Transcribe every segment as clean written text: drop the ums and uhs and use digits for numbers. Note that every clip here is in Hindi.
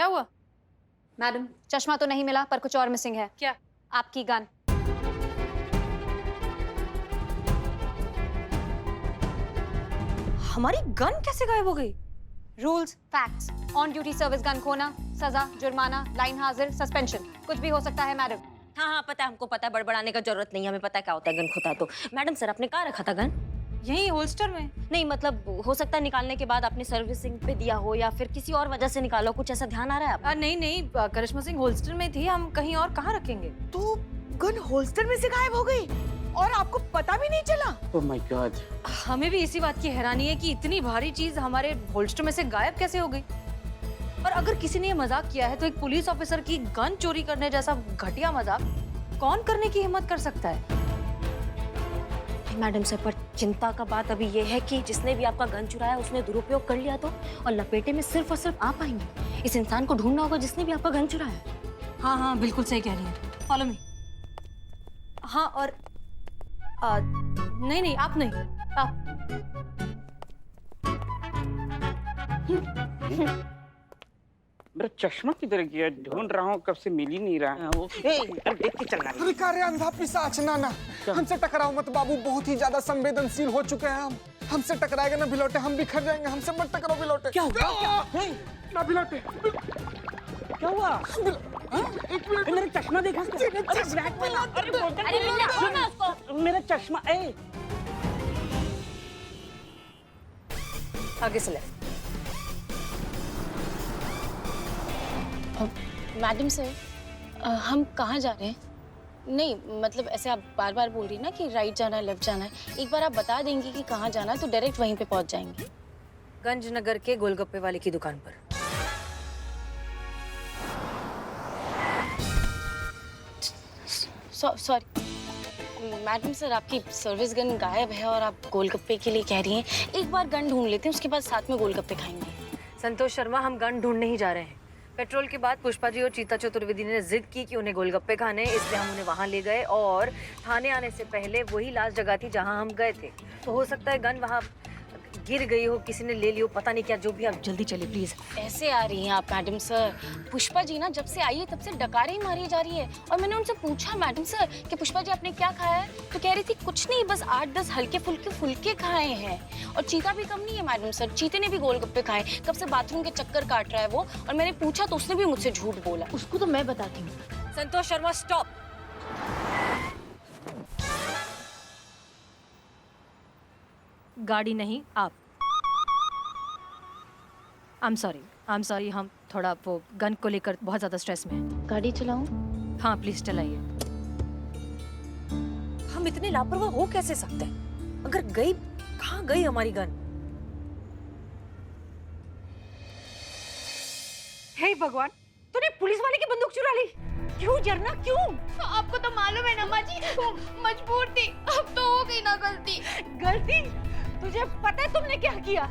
क्या हुआ? मैडम, चश्मा तो नहीं मिला पर कुछ और मिसिंग है। क्या? आपकी गन। हमारी गन कैसे गायब हो गई? Rules, facts, on duty service gun खोना, सजा, जुर्माना, लाइन हाजिर, सस्पेंशन, कुछ भी हो सकता है मैडम। हाँ, पता है, हमको पता है, बड़बड़ाने का जरूरत नहीं है, हमें पता है क्या होता है गन खोता है तो। मैडम सर, आपने कहाँ रखा था गन? यही होल्स्टर में। नहीं मतलब हो सकता है निकालने के बाद आपने सर्विसिंग पे दिया हो या फिर किसी और वजह से निकालो, कुछ ऐसा ध्यान आ रहा है आपको? नहीं, करिश्मा सिंह होल्स्टर में थी, हम कहीं और कहाँ रखेंगे? तो गन होल्स्टर में से गायब हो गई और आपको पता भी नहीं चला? Oh my God. हमें भी इसी बात की हैरानी है कि इतनी भारी चीज हमारे होल्स्टर में से गायब कैसे हो गई। और अगर किसी ने ये मजाक किया है तो एक पुलिस ऑफिसर की गन चोरी करने जैसा घटिया मजाक कौन करने की हिम्मत कर सकता है? मैडम सर, पर चिंता का बात अभी ये है कि जिसने भी आपका गन चुराया उसने दुरुपयोग कर लिया तो, और लपेटे में सिर्फ और सिर्फ आप आएंगे। इस इंसान को ढूंढना होगा जिसने भी आपका गन चुराया। हाँ, बिल्कुल सही कह रही है। Follow me. हाँ, और नहीं, आप नहीं, आप। मेरा चश्मा किधर गया? ढूंढ रहा हूँ, कब से मिल ही नहीं रहा है वो। अरे देख के चलना। अरे कार्य अंधा पिशाच नाना, हमसे टकराओ मत बाबू, बहुत ही ज्यादा संवेदनशील हो चुके हैं हम। हमसे टकराएगा ना भिलौटे, हम बिखर जाएंगे। हमसे मत टकराओ भिलौटे। क्या हुआ? ना भिलौटे। क्या हुआ? एक मिनट, मेरा चश्मा देखा? मेरा चश्मा। आगे से लेफ्ट। मैडम सर, हम कहाँ जा रहे हैं? नहीं मतलब ऐसे आप बार बार बोल रही ना कि राइट जाना है, लेफ्ट जाना है। एक बार आप बता देंगी कि कहाँ जाना है तो डायरेक्ट वहीं पे पहुँच जाएंगे। गंजनगर के गोलगप्पे वाले की दुकान पर। सॉरी मैडम सर, आपकी सर्विस गन गायब है और आप गोलगप्पे के लिए कह रही हैं। एक बार गन ढूंढ लेते हैं, उसके बाद साथ में गोलगप्पे खाएंगे। संतोष शर्मा, हम गन ढूंढने ही जा रहे हैं। पेट्रोल के बाद पुष्पा जी और चीता चतुर्वेदी ने जिद की कि उन्हें गोलगप्पे खाने, इसलिए हम उन्हें वहां ले गए और थाने आने से पहले वही लास्ट जगह थी जहां हम गए थे। तो हो सकता है गन वहां गिर गई हो, किसी ने ले ली हो, पता नहीं क्या, जो भी। आप जल्दी चलिए प्लीज। ऐसे आ रही हैं आप मैडम सर? पुष्पा जी ना जब से आई है तब से डकारे ही मारी जा रही है। और मैंने उनसे पूछा मैडम सर कि पुष्पा जी आपने क्या खाया है, तो कह रही थी कुछ नहीं, बस 8-10 हल्के फुल्के खाए हैं। और चीता भी कम नहीं है मैडम सर, चीते ने भी गोलगप्पे खाए। कब से बाथरूम के चक्कर काट रहा है वो, और मैंने पूछा तो उसने भी मुझसे झूठ बोला। उसको तो मैं बताती हूँ। संतोष शर्मा, स्टॉप। गाड़ी नहीं, आप। I'm sorry, हम थोड़ा वो गन को लेकर बहुत ज्यादा स्ट्रेस में हैं। गाड़ी चलाऊं? हाँ प्लीज चलाइए। हम इतने लापरवाह हो कैसे सकते हैं? अगर गई, कहाँ गई हमारी गन? हे भगवान, तूने पुलिस वाले की बंदूक चुरा ली। क्यों जरना, क्यों? आपको तो मालूम है ना माँ जी, वो मजबूर थी। अब तो हो गई ना गलती। गलती? तुझे पता है तुमने क्या किया?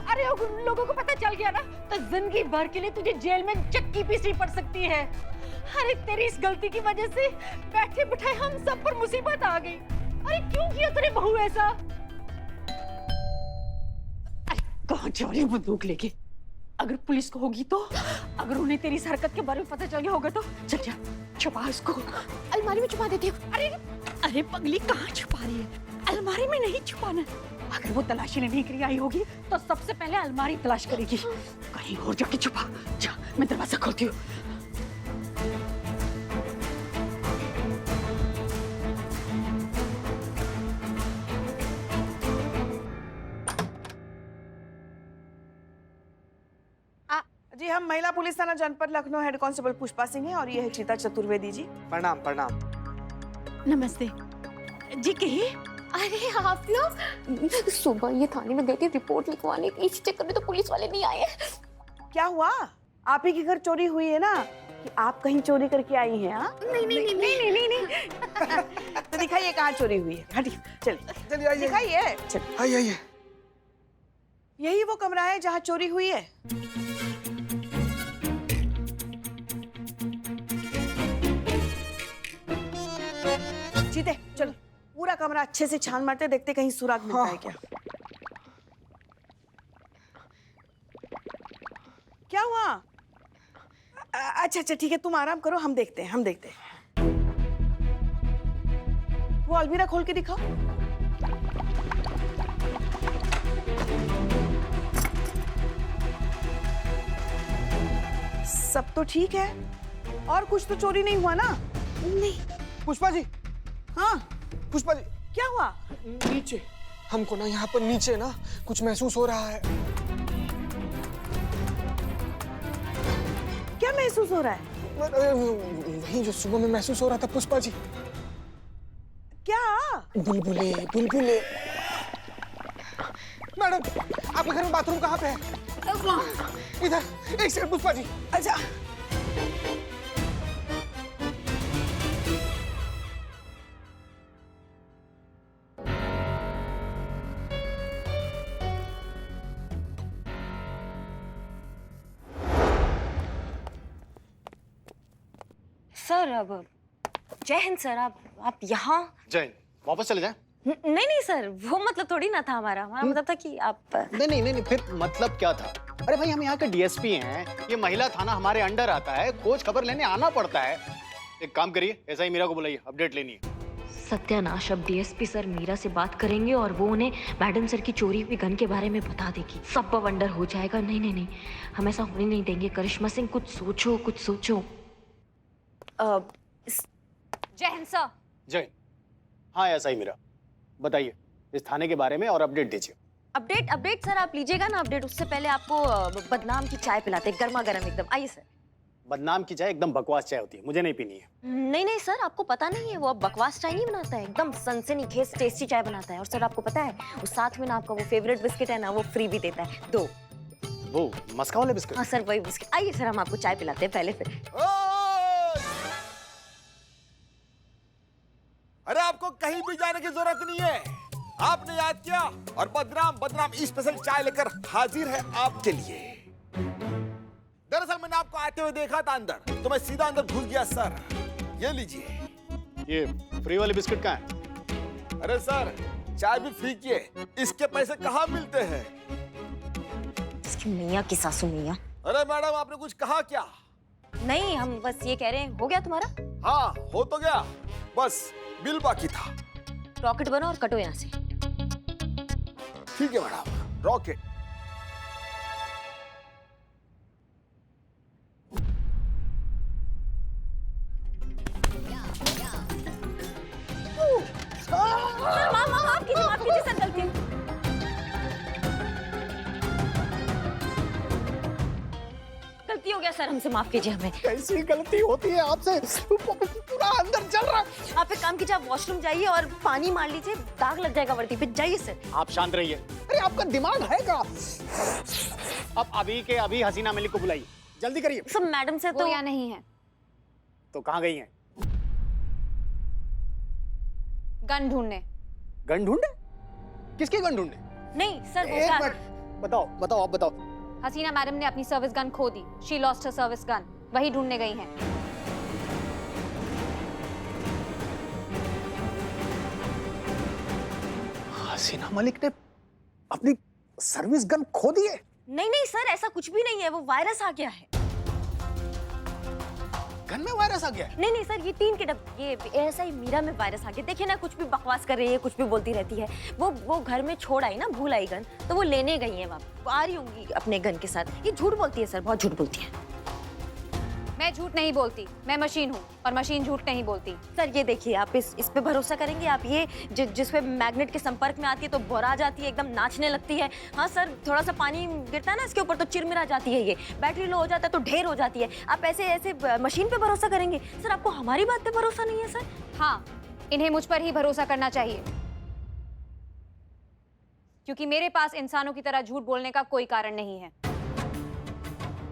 अरे उन लोगों को पता चल गया ना तो जिंदगी भर के लिए तुझे जेल में चक्की पीसनी पड़ सकती है। अरे तेरी इस गलती की वजह से बैठे बिठाए हम सब पर मुसीबत आ गई। अरे क्यों किया तूने बहू ऐसा? अरे कहाँ जा रही बंदूक लेके? अगर पुलिस को होगी तो, अगर उन्हें तेरी इस हरकत के बारे में पता चल गया होगा तो, चल जा छुपा इसको, अलमारी में छुपा देती हूँ। अरे पगली, कहाँ छुपा रही है? अलमारी में नहीं छुपाना। अगर वो तलाशी लेने के लिए आई होगी तो सबसे पहले अलमारी तलाश करेगी। कहीं और जाके छुपा जा, मैं दरवाजा खोलती हूँ। जी, हम महिला पुलिस थाना जनपद लखनऊ हेड कांस्टेबल पुष्पा सिंह हैं और ये है चीता चतुर्वेदी जी। प्रणाम प्रणाम। नमस्ते जी। कहिए। अरे आप लोग, सुबह ये थाने में गई थी रिपोर्ट लिखवाने, इस चक्कर में तो पुलिस वाले नहीं आए। क्या हुआ? आप ही के घर चोरी हुई है ना, कि आप कहीं चोरी करके आई हैं? हाँ, नहीं। तो दिखाइए कहाँ चोरी हुई है। हटिए, चलिए आइए। दिखाइए। आइए। यही वो कमरा है जहाँ चोरी हुई है। जीते, चलो पूरा कमरा अच्छे से छान मारते, देखते कहीं सुराग मिलता है क्या। क्या हुआ? अच्छा अच्छा ठीक है, तुम आराम करो, हम देखते हैं, हम देखते हैं। वो अलमीरा खोल के दिखाओ। सब तो ठीक है, और कुछ तो चोरी नहीं हुआ ना? नहीं। पुष्पा जी, हाँ पुष्पा जी, क्या हुआ? नीचे हमको ना यहाँ पर नीचे ना कुछ महसूस हो रहा है। क्या महसूस हो रहा है? वही जो सुबह में महसूस हो रहा था पुष्पा जी। क्या? बुलबुले बुलबुले। मैडम, आपके घर में बाथरूम कहाँ पे है? इधर, एक सेकंड पुष्पा जी। अच्छा सर अब जय हिंद सर, आप यहाँ? जैन वापस चले जाएं? नहीं नहीं सर, वो मतलब थोड़ी ना था हमारा हमारा मतलब था कि आप नहीं, फिर मतलब क्या था? अरे भाई, हम यहाँ के डीएसपी हैं, ये महिला थाना हमारे अंडर आता है, खोज खबर लेने आना पड़ता है। एक काम करिए, ऐसा ही मीरा को बुलाइए, अपडेट लेनी है। सत्यानाश, अब डीएसपी सर मीरा से बात करेंगे और वो उन्हें मैडम सर की चोरी हुई गन के बारे में बता देगी, सब बवंडर हो जाएगा। नहीं नहीं नहीं, हम ऐसा होने नहीं देंगे। करिश्मा सिंह, कुछ सोचो कुछ सोचो। जय हिंद सर। जैन, हाँ ऐसा ही मीरा, बताइए इस थाने के बारे में और अपडेट दीजिए। अपडेट सर आप लीजिएगा ना अपडेट, उससे पहले आपको बदनाम की चाय पिलाते, गर्मा गर्म एकदम। आइए सर। बदनाम की चाय एकदम बकवास चाय होती है, मुझे नहीं पीनी है। नहीं सर, आपको पता नहीं है, वो अब बकवास चाय नहीं बनाता है, एकदम सनसनीखेज टेस्टी चाय बनाता है। और सर आपको पता है, वो साथ में ना आपका वो फेवरेट बिस्किट है ना, वो फ्री भी देता है, 2। वो मस्का वाले बिस्किट? हाँ सर, वही बिस्किट। आइए सर, हम आपको चाय पिलाते हैं पहले फिर। अरे आपको कहीं भी जाने की जरूरत नहीं है, आपने याद किया और बदनाम स्पेशल चाय लेकर हाजिर है आपके लिए। दरअसल मैंने आपको आते हुए देखा था अंदर, तो मैं सीधा अंदर घुस गया सर। ये लीजिए। ये फ्री वाले बिस्किट कहाँ है? अरे सर, चाय भी फ्री की है, इसके पैसे कहाँ मिलते हैं? इसकी मैया की सासू मैया। अरे मैडम, आपने कुछ कहा क्या? नहीं, हम बस ये कह रहे हैं, हो गया तुम्हारा? हाँ हो तो गया, बस बिल बाकी था। रॉकेट बनो और कटो यहाँ से। ठीक है मैडम, रॉकेट। माफ कीजिए सर, गलती। गलती हो गया सर, हमसे माफ कीजिए हमें। कैसी गलती होती है आपसे? पूरा अंदर चल रहा है। आप एक काम कीजिए, आप वॉशरूम जाइए और पानी मार लीजिए, दाग लग जाएगा वर्दी पे। जाइए सर। आप शांत रहिए। अरे आपका दिमाग है क्या? अब अभी के अभी हसीना मलिक को बुलाइए, जल्दी करिए। सब मैडम से वो तो यहाँ नहीं है। तो कहाँ गई हैं? गन ढूंढने। गन ढूंढे? किसकी गन ढूंढे? नहीं सर, वो एक क्या- मिनट, बताओ आप बताओ। हसीना मैडम ने अपनी सर्विस गन खो दी। She lost her service gun, वही ढूंढने गई हैं। हसीना मलिक ने अपनी सर्विस गन खो दी है? नहीं सर, ऐसा कुछ भी नहीं है, वो वायरस आ गया है। गन में वायरस आ गया है? नहीं सर, ये टीन के डब्बे, ये ऐसा ही मीरा में वायरस आ गया। देखिए ना, कुछ भी बकवास कर रही है, कुछ भी बोलती रहती है। वो घर में छोड़ आई ना, भूल आई गन, तो वो लेने गई है वापस। आ रही होंगी अपने गन के साथ। ये झूठ बोलती है सर, बहुत झूठ बोलती है। मैं झूठ नहीं बोलती, मैं मशीन हूँ और मशीन झूठ नहीं बोलती। सर ये देखिए, आप इस पे भरोसा करेंगे? आप ये जिस पे मैग्नेट के संपर्क में आती है तो बोरा जाती है, एकदम नाचने लगती है। हाँ सर, थोड़ा सा पानी गिरता है ना इसके ऊपर तो चिरमिरा जाती है। ये बैटरी लो हो जाता है तो ढेर हो जाती है। आप ऐसे मशीन पे भरोसा करेंगे? सर आपको हमारी बात पे भरोसा नहीं है सर? हाँ, इन्हें मुझ पर ही भरोसा करना चाहिए, क्योंकि मेरे पास इंसानों की तरह झूठ बोलने का कोई कारण नहीं है।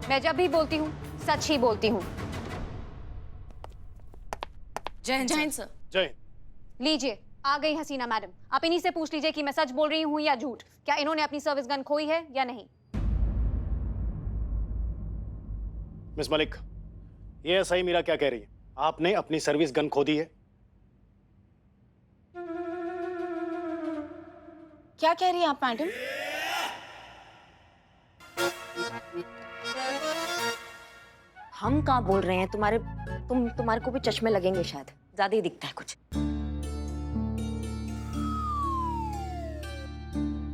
मैं जब भी बोलती हूँ, सच ही बोलती हूँ। जय हिंद सर। जय। लीजिए, आ गई हसीना मैडम। आप इन्हीं से पूछ लीजिए कि मैं सच बोल रही हूँ या झूठ। क्या इन्होंने अपनी सर्विस गन खोई है या नहीं? मिस मलिक, ये सही मीरा क्या कह रही है? आपने अपनी सर्विस गन खो दी है? क्या कह रही हैं आप मैडम? हम कहाँ बोल रहे हैं, तुम्हारे को भी चश्मे लगेंगे शायद, ज्यादा ही दिखता है कुछ।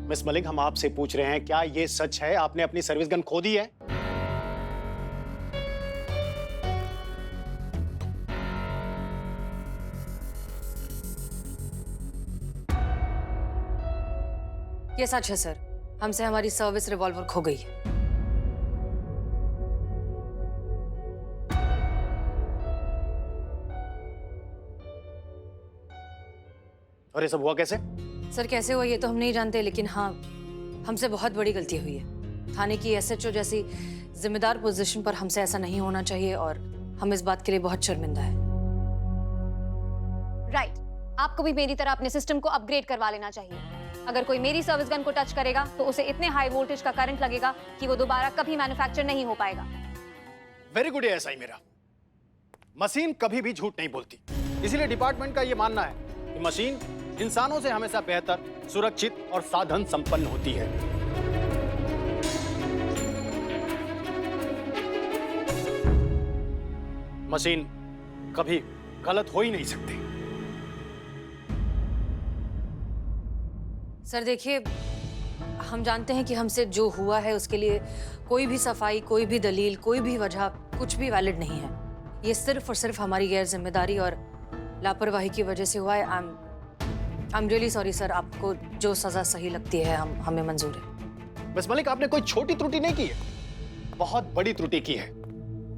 मिस मलिक, हम आपसे पूछ रहे हैं, क्या ये सच है आपने अपनी सर्विस गन खो दी है? ये सच है सर, हमसे हमारी सर्विस रिवॉल्वर खो गई है। और ये सब हुआ कैसे? सर कैसे हुआ ये तो हम नहीं जानते, लेकिन हाँ, हमसे बहुत बड़ी गलती हुई है। थाने की एसएचओ जैसी जिम्मेदार पोजीशन पर हमसे ऐसा नहीं होना चाहिए और हम इस बात के लिए बहुत शर्मिंदा है। राइट, आपको भी मेरी तरह अपने सिस्टम को अपग्रेड करवा लेना चाहिए। अगर कोई मेरी सर्विस गन को टच करेगा तो उसे इतने हाई वोल्टेज का करंट लगेगा कि वो दोबारा कभी मैन्युफैक्चर नहीं हो पाएगा। वेरी गुड एसआई मेरा। मशीन कभी भी झूठ नहीं बोलती, इसीलिए डिपार्टमेंट का ये मानना है कि मशीन इंसानों से हमेशा बेहतर, सुरक्षित और साधन संपन्न होती है। मशीन कभी गलत हो ही नहीं सकती। सर देखिए, हम जानते हैं कि हमसे जो हुआ है उसके लिए कोई भी सफाई, कोई भी दलील, कोई भी वजह, कुछ भी वैलिड नहीं है। ये सिर्फ और सिर्फ हमारी गैर जिम्मेदारी और लापरवाही की वजह से हुआ है। I am really sorry sir, आपको जो सजा सही लगती है हमें मंजूर है। मिस मलिक, आपने कोई छोटी त्रुटि नहीं की है, बहुत बड़ी त्रुटि की है,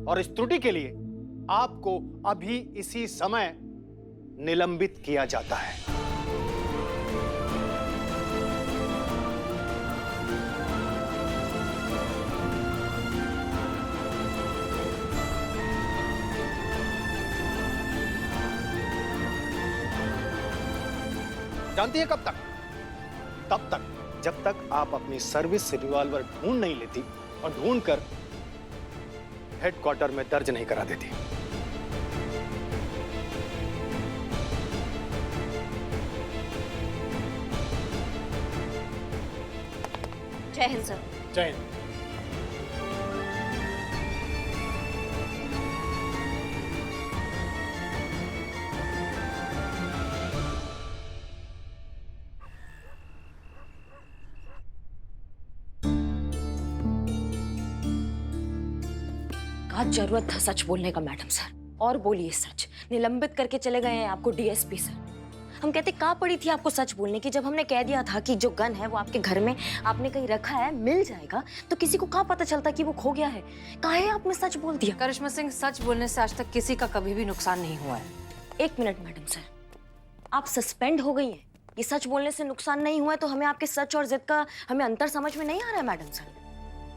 और इस त्रुटि के लिए आपको अभी इसी समय निलंबित किया जाता है। जानती है कब तक? तब तक जब तक आप अपनी सर्विस रिवॉल्वर ढूंढ नहीं लेती और ढूंढकर हेडक्वार्टर में दर्ज नहीं करा देती। जय हिंद सर। जय हिंद। आज जरूरत था सच बोलने का मैडम सर, और बोलिए सच। निलंबित करके चले गए हैं आपको डीएसपी सर। हम कहते कहाँ पड़ी थी आपको सच बोलने की, जब हमने कह दिया था कि जो गन है वो आपके घर में आपने कहीं रखा है, मिल जाएगा, तो किसी को कहाँ पता चलता कि वो खो गया है? काहे आपने सच बोल दिया? करिश्मा सिंह, सच बोलने से आज तक किसी का कभी भी नुकसान नहीं हुआ है। एक मिनट मैडम सर, आप सस्पेंड हो गई हैं, ये सच बोलने से नुकसान नहीं हुआ है, तो हमें आपके सच और जिद का हमें अंतर समझ में नहीं आ रहा है मैडम सर।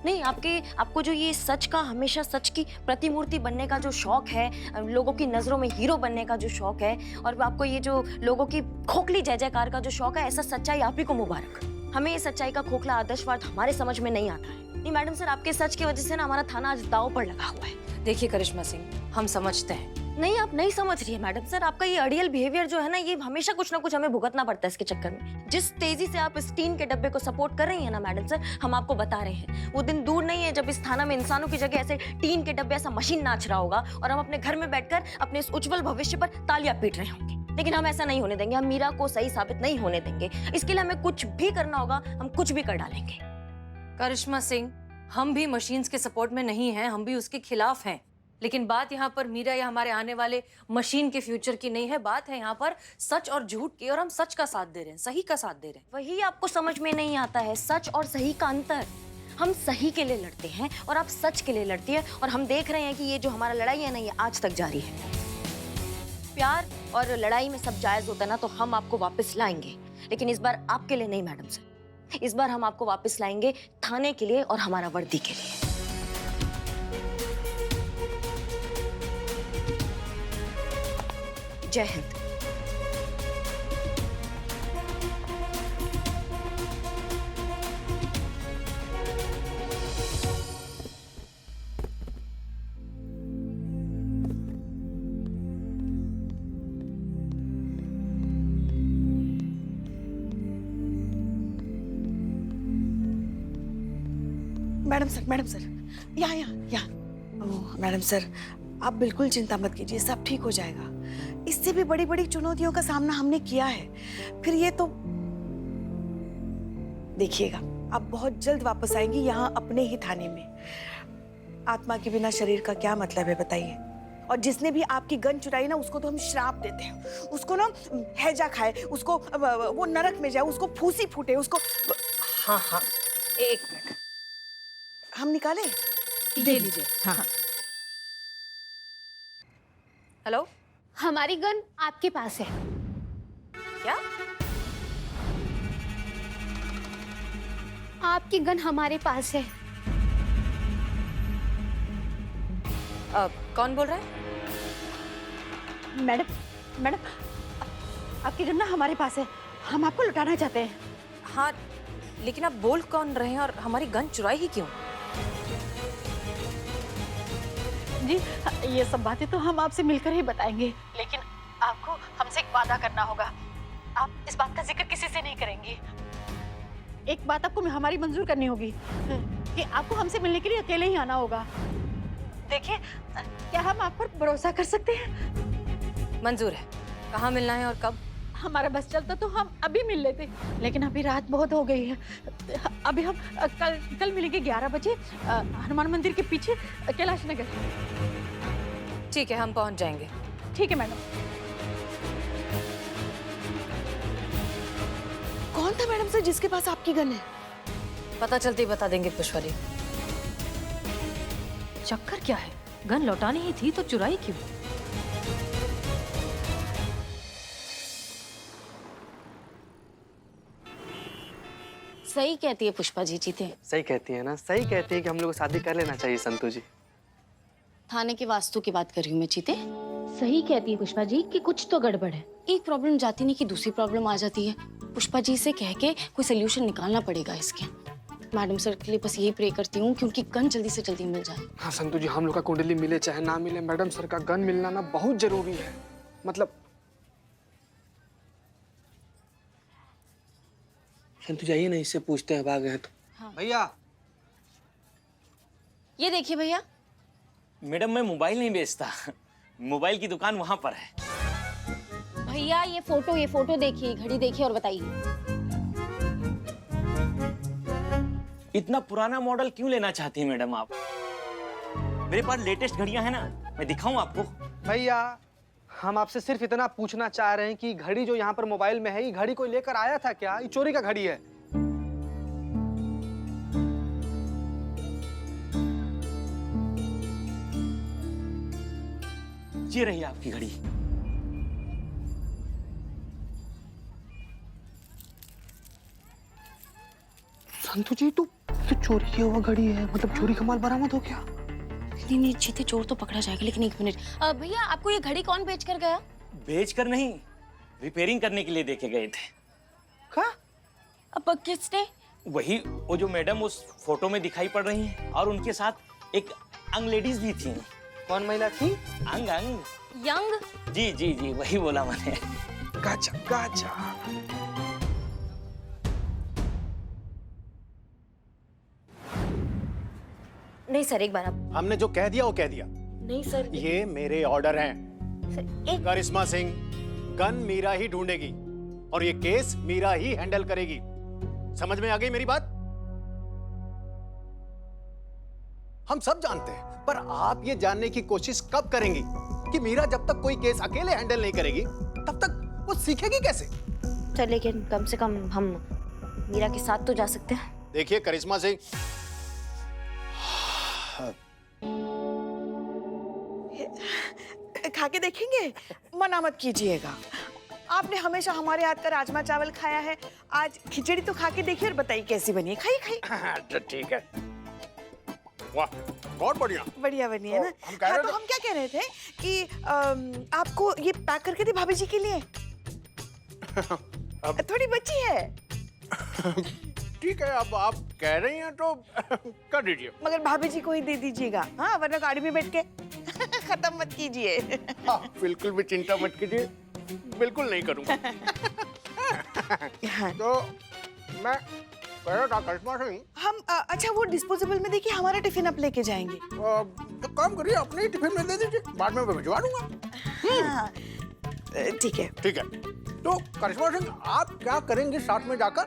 नहीं, आपको जो ये सच का, हमेशा सच की प्रतिमूर्ति बनने का जो शौक है, लोगों की नजरों में हीरो बनने का जो शौक है, और आपको ये जो लोगों की खोखली जय जयकार का जो शौक है, ऐसा सच्चाई आप ही को मुबारक। हमें ये सच्चाई का खोखला आदर्शवाद हमारे समझ में नहीं आता है। नहीं मैडम सर, आपके सच की वजह से ना हमारा थाना आज दांव पर लगा हुआ है। देखिए करिश्मा सिंह, हम समझते हैं। नहीं, आप नहीं समझ रही है मैडम सर। आपका ये अड़ियल बिहेवियर जो है ना, ये हमेशा कुछ ना कुछ हमें भुगतना पड़ता है इसके चक्कर में। जिस तेजी से आप इस टीन के डब्बे को सपोर्ट कर रही है ना मैडम सर, हम आपको बता रहे हैं, वो दिन दूर नहीं है जब इस थाना में इंसानों की जगह ऐसे टीन के डब्बे, ऐसा मशीन नाच रहा होगा और हम अपने घर में बैठकर अपने इस उज्जवल भविष्य पर तालियां पीट रहे होंगे। लेकिन हम ऐसा नहीं होने देंगे, हम मीरा को सही साबित नहीं होने देंगे। इसके लिए हमें कुछ भी करना होगा, हम कुछ भी कर डालेंगे। करिश्मा सिंह, हम भी मशीन्स के सपोर्ट में नहीं हैं, हम भी उसके खिलाफ हैं। लेकिन बात यहाँ पर मीरा या हमारे आने वाले मशीन के फ्यूचर की नहीं है, बात है यहाँ पर सच और झूठ की, और हम सच का साथ दे रहे हैं, सही का साथ दे रहे हैं। वही आपको समझ में नहीं आता है, सच और सही का अंतर। हम सही के लिए लड़ते हैं और आप सच के लिए लड़ती है, और हम देख रहे हैं कि ये जो हमारा लड़ाई है ना, ये आज तक जारी है। प्यार और लड़ाई में सब जायज होता है ना, तो हम आपको वापस लाएंगे, लेकिन इस बार आपके लिए नहीं मैडम सर। इस बार हम आपको वापस लाएंगे थाने के लिए और हमारा वर्दी के लिए। जय हिंद। मैडम सर, यहाँ यहाँ यहाँ ओह, मैडम सर, आप बिल्कुल चिंता मत कीजिए, सब ठीक हो जाएगा। इससे भी बड़ी बड़ी चुनौतियों का सामना हमने किया है, फिर ये तो देखिएगा, आप बहुत जल्द वापस आएंगी यहाँ अपने ही थाने में। आत्मा के बिना शरीर का क्या मतलब है बताइए? और जिसने भी आपकी गन चुराई ना, उसको तो हम श्राप देते हैं, उसको ना हैजा खाए, उसको वो नरक में जाए, उसको फूसी फूटे, उसको। हाँ हाँ, एक मिनट, हम निकाले? दे लीजिए। हाँ। हेलो, हमारी गन आपके पास है। क्या? आपकी गन हमारे पास है। कौन बोल रहा है? मैडम, मैडम, आपकी गन ना हमारे पास है, हम आपको लुटाना चाहते हैं। हाँ, लेकिन आप बोल कौन रहे हैं और हमारी गन चुराई ही क्यों? जी, ये सब बातें तो हम आपसे मिलकर ही बताएंगे, लेकिन आपको हमसे एक वादा करना होगा। आप इस बात का जिक्र किसी से नहीं करेंगी। एक बात आपको हमारी मंजूर करनी होगी कि आपको हमसे मिलने के लिए अकेले ही आना होगा। देखिए, क्या हम आप पर भरोसा कर सकते हैं? मंजूर है। कहाँ मिलना है और कब? हमारा बस चलता तो हम अभी मिल लेते, लेकिन अभी रात बहुत हो गई है। अभी हम कल मिलेंगे 11 बजे हनुमान मंदिर के पीछे, कैलाश नगर। ठीक है, हम पहुंच जाएंगे। ठीक है मैडम। कौन था मैडम सर जिसके पास आपकी गन है? पता चलते ही बता देंगे पुष्पा जी। चक्कर क्या है? गन लौटानी ही थी तो चुराई क्यों? सही कहती है पुष्पा जी जीते। सही कहती है ना, सही कहती है कि हम लोग को शादी कर लेना चाहिए संतू जी। थाने के वास्तु की बात कर रही हूँ मैं जीते। सही कहती है पुष्पा जी कि कुछ तो गड़बड़ है। एक प्रॉब्लम जाती नहीं कि दूसरी प्रॉब्लम आ जाती है। पुष्पा जी से कह के कोई सोल्यूशन निकालना पड़ेगा इसके। मैडम सर के लिए बस यही प्रे करती हूँ कि उनकी गन जल्दी से जल्दी मिल जाए। हाँ संतू जी, हम लोग का कुंडली मिले चाहे ना मिले, मैडम सर का गन मिलना ना बहुत जरूरी है। मतलब संतू जाइए ना, इससे पूछते हैं भाग गए तो। हाँ। भैया, ये देखिए भैया। मैडम मैं मोबाइल नहीं बेचता, मोबाइल की दुकान वहां पर है। भैया ये फोटो देखिए, घड़ी देखिए और बताइए। इतना पुराना मॉडल क्यों लेना चाहती हैं मैडम आप? मेरे पास लेटेस्ट घड़ियां हैं ना, मैं दिखाऊं आपको? भैया, हम आपसे सिर्फ इतना पूछना चाह रहे हैं कि घड़ी जो यहाँ पर मोबाइल में है, ये घड़ी कोई लेकर आया था क्या? ये चोरी का घड़ी है। ये रही आपकी घड़ी। संतू जी, तो चोरी किया हुआ घड़ी है, मतलब चोरी का माल बरामद हो गया? नहीं जीते, चोर तो पकड़ा जाएगा, लेकिन एक मिनट। भैया आपको ये घड़ी कौन बेच कर गया? बेच कर नहीं, रिपेयरिंग करने के लिए देके गए थे। क्या? अब किसने? वही वो जो मैडम उस फोटो में दिखाई पड़ रही हैं, और उनके साथ एक अंग लेडीज भी थी। कौन महिला थी? अंग अंग। यंग? जी जी जी, वही बोला मैंने। गाचा गाचा। नहीं सर, एक बार आप। हमने जो कह दिया वो कह दिया। नहीं सर, ये मेरे ऑर्डर हैं। सर एक। करिश्मा सिंह गन मीरा ही ढूंढेगी और ये केस मीरा ही हैंडल करेगी। समझ में आ गई मेरी बात? हम सब जानते हैं, पर आप ये जानने की कोशिश कब करेंगी कि मीरा जब तक कोई केस अकेले हैंडल नहीं करेगी तब तक वो सीखेगी कैसे? सर लेकिन कम से कम हम मीरा के साथ तो जा सकते हैं। देखिए करिश्मा सिंह, खा के देखेंगे? मना मत कीजिएगा, आपने हमेशा हमारे हाथ का राजमा चावल खाया है, आज खिचड़ी तो खा के देखिए और बताइए कैसी बनी है। खाइए खाइए। ठीक है। वाह, बहुत बढ़िया। बढ़िया बनी है ना? हम कह रहे हाँ, तो थे- हम क्या कह रहे थे कि आपको ये पैक करके दी भाभी जी के लिए। थोड़ी बची है। ठीक है, अब आप कह रही हैं तो कर दीजिए। मगर भाभी जी को ही दे दीजिएगा, हाँ, वरना गाड़ी में बैठ के खत्म मत कीजिए। हाँ, बिल्कुल भी चिंता मत कीजिए, बिल्कुल नहीं करूंगा। हाँ। तो मैं करिश्मा सिंह, हम अच्छा वो डिस्पोजेबल में देखिए हमारा टिफिन आप लेके जाएंगे। तो काम करिए, अपने ही टिफिन में दे दीजिए, बाद में मैं भिजवा दूंगा। हाँ, ठीक है। ठीक है। तो करिश्मा सिंह, आप क्या करेंगे साथ में जाकर?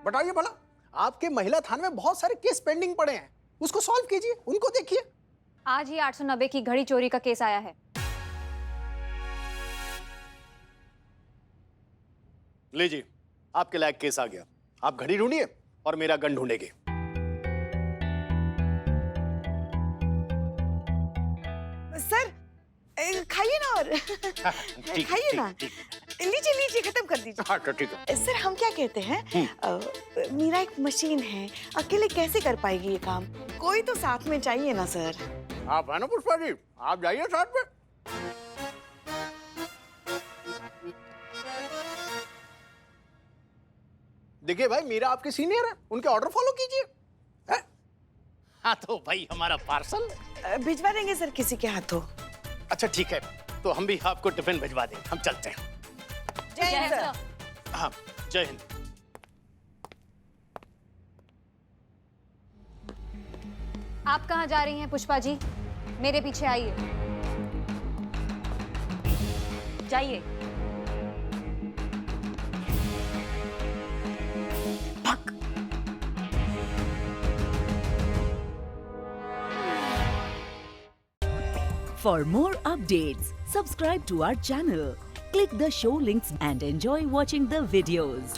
बताइए भला। आपके महिला थाने में बहुत सारे केस पेंडिंग पड़े हैं, उसको सॉल्व कीजिए, उनको देखिए। आज ही 890 की घड़ी चोरी का केस आया है। लीजिए, आपके लायक केस आ गया। आप घड़ी ढूंढिए और मेरा गन ढूंढेंगे। सर खाइए ना और खाइए ना, लीजिए लीजिए, खत्म कर दीजिए। हाँ तो ठीक है। सर हम क्या कहते हैं, मीरा एक मशीन है, अकेले कैसे कर पाएगी ये काम? कोई तो साथ में चाहिए ना सर। आप है ना पुष्पा जी, आप जाइए साथ में। देखिए भाई, मीरा आपके सीनियर है, उनके ऑर्डर फॉलो कीजिए। हैं? हाँ तो भाई हमारा पार्सल भिजवा देंगे सर किसी के हाथों। अच्छा ठीक है, तो हम भी आपको टिफिन भिजवा दें, हम चलते हैं। जय हिंद सर। हाँ, जय हिंद। आप कहाँ जा रही हैं पुष्पा जी? मेरे पीछे आइए। जाइए। For more updates, subscribe to our channel, click the show links and enjoy watching the videos.